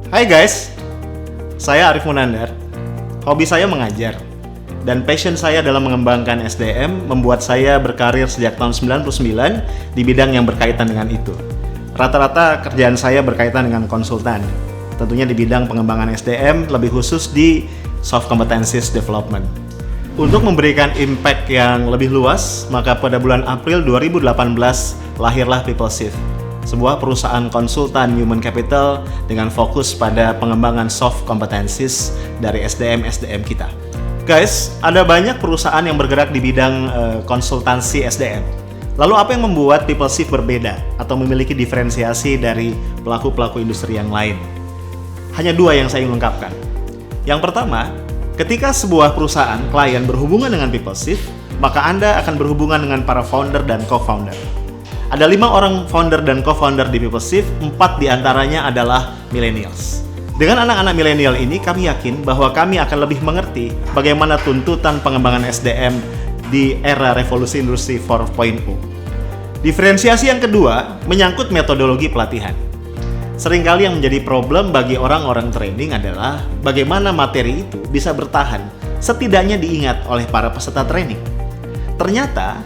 Hai guys, saya Arif Munandar. Hobi saya mengajar, dan passion saya dalam mengembangkan SDM membuat saya berkarir sejak tahun 99 di bidang yang berkaitan dengan itu. Rata-rata kerjaan saya berkaitan dengan konsultan, tentunya di bidang pengembangan SDM, lebih khusus di Soft Competencies Development. Untuk memberikan impact yang lebih luas, maka pada bulan April 2018 lahirlah PeopleShift, sebuah perusahaan konsultan human capital dengan fokus pada pengembangan soft competencies dari SDM kita. Guys, ada banyak perusahaan yang bergerak di bidang konsultansi SDM. Lalu apa yang membuat PeopleShift berbeda atau memiliki diferensiasi dari pelaku-pelaku industri yang lain? Hanya dua yang saya ingin lengkapkan. Yang pertama, ketika sebuah perusahaan klien berhubungan dengan PeopleShift, maka Anda akan berhubungan dengan para founder dan co-founder. Ada 5 orang founder dan co-founder di PeopleShift, 4 diantaranya adalah millennials. Dengan anak-anak milenial ini, kami yakin bahwa kami akan lebih mengerti bagaimana tuntutan pengembangan SDM di era revolusi industri 4.0. Diferensiasi yang kedua menyangkut metodologi pelatihan. Seringkali yang menjadi problem bagi orang-orang training adalah bagaimana materi itu bisa bertahan, setidaknya diingat oleh para peserta training. Ternyata,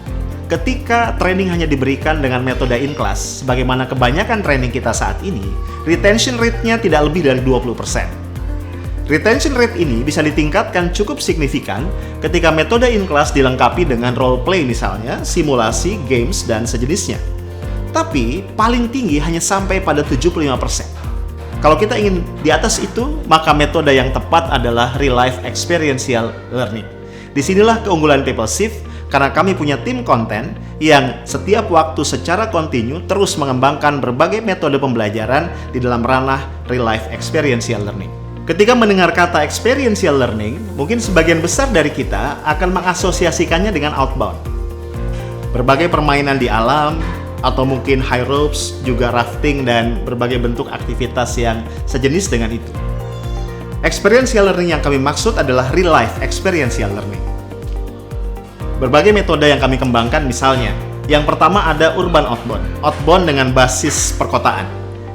ketika training hanya diberikan dengan metode in-class, sebagaimana kebanyakan training kita saat ini, retention rate-nya tidak lebih dari 20%. Retention rate ini bisa ditingkatkan cukup signifikan ketika metode in-class dilengkapi dengan role play misalnya, simulasi, games, dan sejenisnya. Tapi, paling tinggi hanya sampai pada 75%. Kalau kita ingin di atas itu, maka metode yang tepat adalah real life experiential learning. Disinilah keunggulan PeopleShift, karena kami punya tim konten yang setiap waktu secara kontinu terus mengembangkan berbagai metode pembelajaran di dalam ranah real life experiential learning. Ketika mendengar kata experiential learning, mungkin sebagian besar dari kita akan mengasosiasikannya dengan outbound. Berbagai permainan di alam, atau mungkin high ropes, juga rafting, dan berbagai bentuk aktivitas yang sejenis dengan itu. Experiential learning yang kami maksud adalah real life experiential learning. Berbagai metode yang kami kembangkan misalnya, yang pertama ada urban outbound. Outbound dengan basis perkotaan,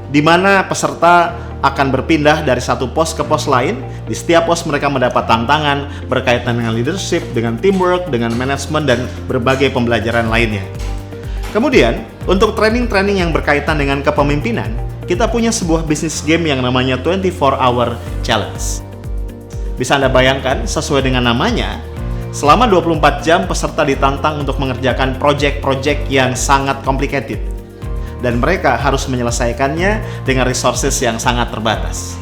di mana peserta akan berpindah dari satu pos ke pos lain. Di setiap pos mereka mendapat tantangan berkaitan dengan leadership, dengan teamwork, dengan manajemen, dan berbagai pembelajaran lainnya. Kemudian, untuk training-training yang berkaitan dengan kepemimpinan, kita punya sebuah bisnis game yang namanya 24-Hour Challenge. Bisa Anda bayangkan, sesuai dengan namanya, selama 24 jam peserta ditantang untuk mengerjakan project-project yang sangat complicated. Dan mereka harus menyelesaikannya dengan resources yang sangat terbatas.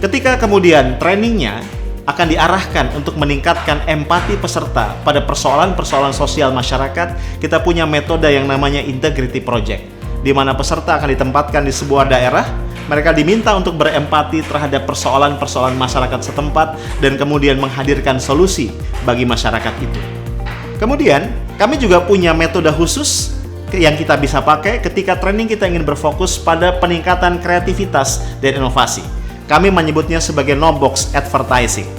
Ketika kemudian trainingnya akan diarahkan untuk meningkatkan empati peserta pada persoalan-persoalan sosial masyarakat, kita punya metode yang namanya Integrity Project, di mana peserta akan ditempatkan di sebuah daerah. Mereka diminta untuk berempati terhadap persoalan-persoalan masyarakat setempat dan kemudian menghadirkan solusi bagi masyarakat itu. Kemudian, kami juga punya metode khusus yang kita bisa pakai ketika training kita ingin berfokus pada peningkatan kreativitas dan inovasi. Kami menyebutnya sebagai no-box advertising.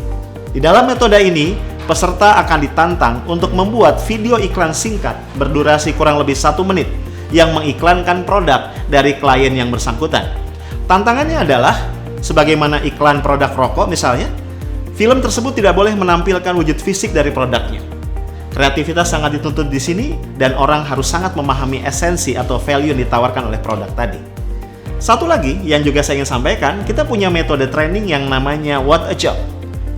Di dalam metode ini, peserta akan ditantang untuk membuat video iklan singkat berdurasi kurang lebih 1 menit yang mengiklankan produk dari klien yang bersangkutan. Tantangannya adalah, sebagaimana iklan produk rokok misalnya, film tersebut tidak boleh menampilkan wujud fisik dari produknya. Kreativitas sangat dituntut di sini, dan orang harus sangat memahami esensi atau value yang ditawarkan oleh produk tadi. Satu lagi yang juga saya ingin sampaikan, kita punya metode training yang namanya What a Job.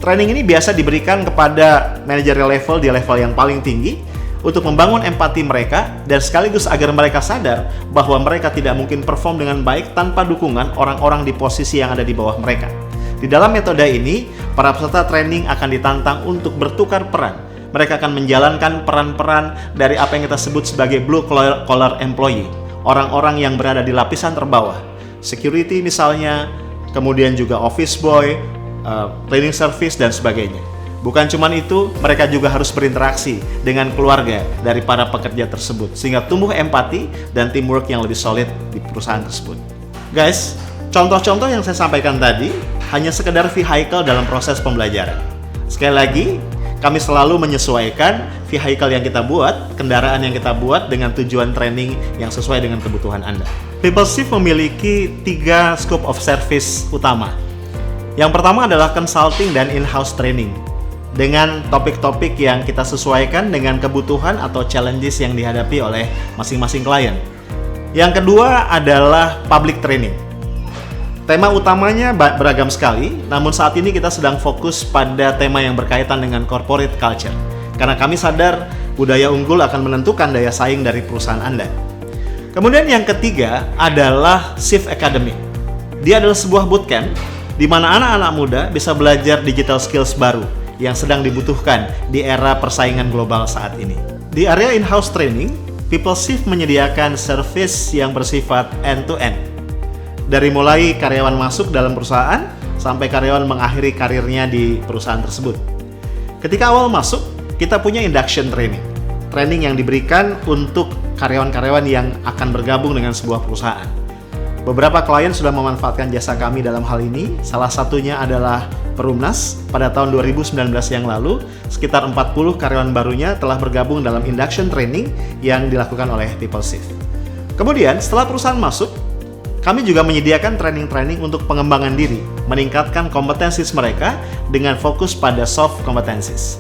Training ini biasa diberikan kepada managerial level di level yang paling tinggi, untuk membangun empati mereka dan sekaligus agar mereka sadar bahwa mereka tidak mungkin perform dengan baik tanpa dukungan orang-orang di posisi yang ada di bawah mereka. Di dalam metode ini, para peserta training akan ditantang untuk bertukar peran. Mereka akan menjalankan peran-peran dari apa yang kita sebut sebagai blue collar employee, orang-orang yang berada di lapisan terbawah, security misalnya, kemudian juga office boy, cleaning service, dan sebagainya. Bukan cuma itu, mereka juga harus berinteraksi dengan keluarga dari para pekerja tersebut, sehingga tumbuh empati dan teamwork yang lebih solid di perusahaan tersebut. Guys, contoh-contoh yang saya sampaikan tadi hanya sekedar vehicle dalam proses pembelajaran. Sekali lagi, kami selalu menyesuaikan vehicle yang kita buat, kendaraan yang kita buat dengan tujuan training yang sesuai dengan kebutuhan Anda. PeopleShift memiliki 3 scope of service utama. Yang pertama adalah consulting dan in-house training, dengan topik-topik yang kita sesuaikan dengan kebutuhan atau challenges yang dihadapi oleh masing-masing klien. Yang kedua adalah public training. Tema utamanya beragam sekali, namun saat ini kita sedang fokus pada tema yang berkaitan dengan corporate culture. Karena kami sadar budaya unggul akan menentukan daya saing dari perusahaan Anda. Kemudian yang ketiga adalah Shift Academy. Dia adalah sebuah bootcamp di mana anak-anak muda bisa belajar digital skills baru yang sedang dibutuhkan di era persaingan global saat ini. Di area in-house training, PeopleShift menyediakan service yang bersifat end-to-end. Dari mulai karyawan masuk dalam perusahaan, sampai karyawan mengakhiri karirnya di perusahaan tersebut. Ketika awal masuk, kita punya induction training. Training yang diberikan untuk karyawan-karyawan yang akan bergabung dengan sebuah perusahaan. Beberapa klien sudah memanfaatkan jasa kami dalam hal ini. Salah satunya adalah Perumnas. Pada tahun 2019 yang lalu, sekitar 40 karyawan barunya telah bergabung dalam induction training yang dilakukan oleh PeopleShift. Kemudian, setelah perusahaan masuk, kami juga menyediakan training-training untuk pengembangan diri, meningkatkan kompetensi mereka dengan fokus pada soft competencies.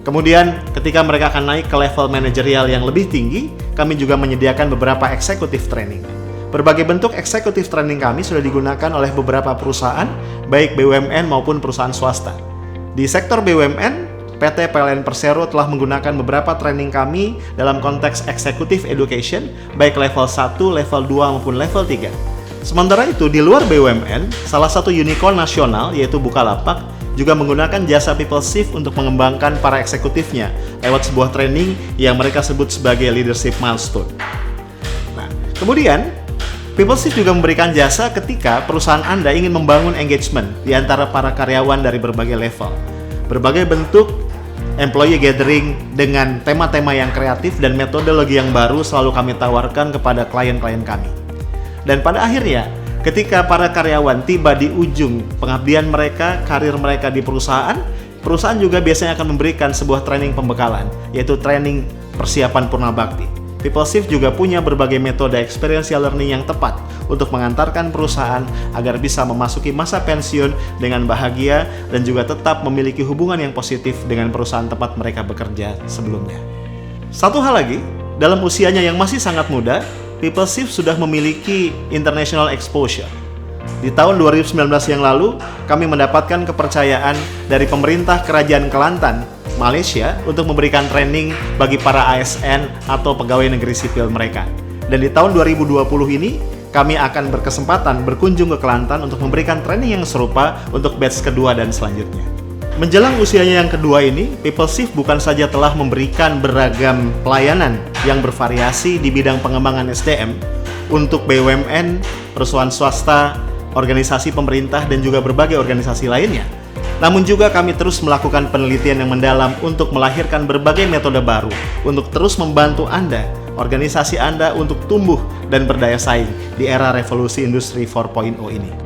Kemudian, ketika mereka akan naik ke level manajerial yang lebih tinggi, kami juga menyediakan beberapa executive training. Berbagai bentuk executive training kami sudah digunakan oleh beberapa perusahaan, baik BUMN maupun perusahaan swasta. Di sektor BUMN, PT PLN Persero telah menggunakan beberapa training kami dalam konteks executive education, baik level 1, level 2, maupun level 3. Sementara itu, di luar BUMN, salah satu unicorn nasional, yaitu Bukalapak, juga menggunakan jasa PeopleShift untuk mengembangkan para eksekutifnya lewat sebuah training yang mereka sebut sebagai leadership milestone. Nah, kemudian PeopleShift juga memberikan jasa ketika perusahaan Anda ingin membangun engagement di antara para karyawan dari berbagai level. Berbagai bentuk employee gathering dengan tema-tema yang kreatif dan metodologi yang baru selalu kami tawarkan kepada klien-klien kami. Dan pada akhirnya, ketika para karyawan tiba di ujung pengabdian mereka, karir mereka di perusahaan, perusahaan juga biasanya akan memberikan sebuah training pembekalan, yaitu training persiapan purna bakti. PeopleShift juga punya berbagai metode experiential learning yang tepat untuk mengantarkan perusahaan agar bisa memasuki masa pensiun dengan bahagia dan juga tetap memiliki hubungan yang positif dengan perusahaan tempat mereka bekerja sebelumnya. Satu hal lagi, dalam usianya yang masih sangat muda, PeopleShift sudah memiliki international exposure. Di tahun 2019 yang lalu, kami mendapatkan kepercayaan dari pemerintah Kerajaan Kelantan, Malaysia, untuk memberikan training bagi para ASN atau pegawai negeri sipil mereka. Dan di tahun 2020 ini, kami akan berkesempatan berkunjung ke Kelantan untuk memberikan training yang serupa untuk batch kedua dan selanjutnya. Menjelang usianya yang kedua ini, PeopleShift bukan saja telah memberikan beragam pelayanan yang bervariasi di bidang pengembangan SDM untuk BUMN, perusahaan swasta, organisasi pemerintah, dan juga berbagai organisasi lainnya. Namun juga kami terus melakukan penelitian yang mendalam untuk melahirkan berbagai metode baru untuk terus membantu Anda, organisasi Anda untuk tumbuh dan berdaya saing di era revolusi industri 4.0 ini.